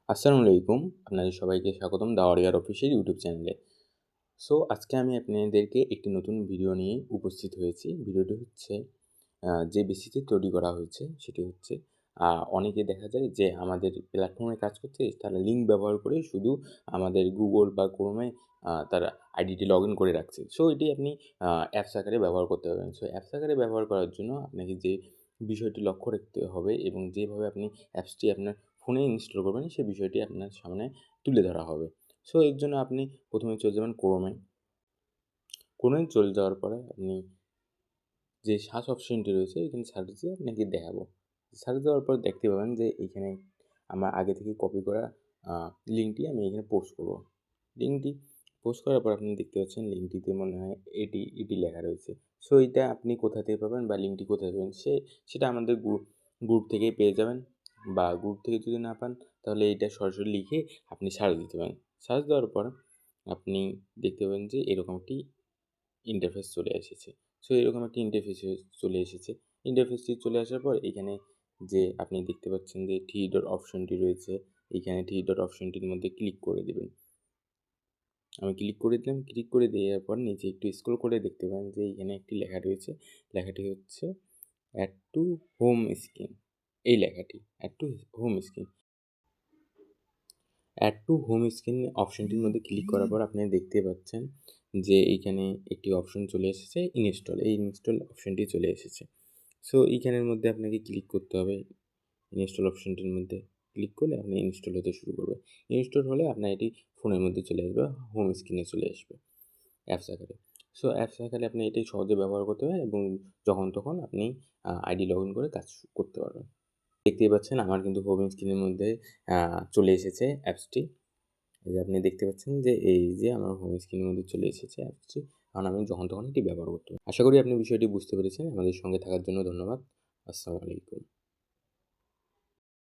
আসসালামু আলাইকুম। আপনাদের সবাইকে স্বাগতম দাওয়ারিয়ার অফিসিয়াল ইউটিউব চ্যানেলে। সো আজকে আমি আপনাদেরকে একটি নতুন ভিডিও নিয়ে উপস্থিত হয়েছি। ভিডিওটি হচ্ছে যে বেসিসে তৈরি করা হয়েছে সেটি হচ্ছে অনেকে দেখা যায় যে আমাদের প্ল্যাটফর্মে কাজ করছে তারা লিঙ্ক ব্যবহার করে শুধু আমাদের Google বা Chrome এ তারা আইডিটি লগইন করে রাখছে। সো এটি আপনি অ্যাপস আকারে ব্যবহার করতে পারবেন। সো অ্যাপস আকারে ব্যবহার করার জন্য আপনাকে যে বিষয়টি লক্ষ্য রাখতে হবে এবং যেভাবে আপনি অ্যাপসটি আপনার ফোনে ইনস্টল করবেন সেই বিষয়টি আপনার সামনে তুলে ধরা হবে। সো এর জন্য আপনি প্রথমে চলে যাবেন Chrome এ। Chrome এ চলে যাওয়ার পরে আপনি যে সার্চ অপশনটি রয়েছে এখানে সার্চ দিয়ে আপনাকে দেখাবো। সার্চ দেওয়ার পর দেখতে পাবেন যে এইখানে আমার আগে থেকে কপি করা লিঙ্কটি আমি এখানে পোস্ট করব। লিঙ্কটি পোস্ট করার পর আপনি দেখতে পাচ্ছেন লিঙ্কটিতে মনে হয় এটি লেখা রয়েছে। সো এইটা আপনি কোথা থেকে পাবেন বা লিঙ্কটি কোথায় পাবেন সেটা আমাদের গ্রুপ থেকেই পেয়ে যাবেন, বা গ্রুপ থেকে যদি না পান তাহলে এইটা সরাসরি লিখে আপনি সার্চ দিতে পারেন। সার্চ দেওয়ার পর আপনি দেখতে পাবেন যে এরকম একটি ইন্টারফেস চলে এসেছে। সো এরকম একটি ইন্টারফেস চলে এসেছে। ইন্টারফেসটি চলে আসার পর এখানে যে আপনি দেখতে পাচ্ছেন যে থ্রি ডট অপশনটি রয়েছে, এইখানে থ্রি ডট অপশনটির মধ্যে ক্লিক করে দেবেন। আমি ক্লিক করে দিলাম। ক্লিক করে দেওয়ার পর নিচে একটু স্ক্রল করে দেখতে পাবেন যে এখানে একটি লেখা রয়েছে। লেখাটি হচ্ছে অ্যাড টু হোম স্ক্রিন। এই লেখাটি add to home screen. Add to home screen অপশনটির মধ্যে ক্লিক করার পর আপনি দেখতে পাচ্ছেন যে এইখানে একটি অপশন চলে এসেছে ইনস্টল। এই ইনস্টল অপশনটি চলে এসেছে। সো এইখানের মধ্যে আপনাকে ক্লিক করতে হবে। ইনস্টল অপশনটির মধ্যে ক্লিক করলে আপনি ইনস্টল হতে শুরু করবে। ইনস্টল হলে আপনার এটি ফোনের মধ্যে চলে আসবে, হোম স্ক্রিনে চলে আসবে অ্যাপস আকারে। সো অ্যাপস আকারে আপনি এটি সহজে ব্যবহার করতে পারেন এবং যখন তখন আপনি আইডি লগ ইন করে কাজ করতে পারবেন। দেখতেই পাচ্ছেন আমার কিন্তু হোম স্ক্রিনের মধ্যে চলে এসেছে অ্যাপসটি। এই যে আপনি দেখতে পাচ্ছেন যে এই যে আমার হোম স্ক্রিনের মধ্যে চলে এসেছে অ্যাপসটি। কারণ আমি যখন তখন এটি ব্যবহার করতে পারি। আশা করি আপনি বিষয়টি বুঝতে পেরেছেন। আমাদের সঙ্গে থাকার জন্য ধন্যবাদ। আসসালামু আলাইকুম।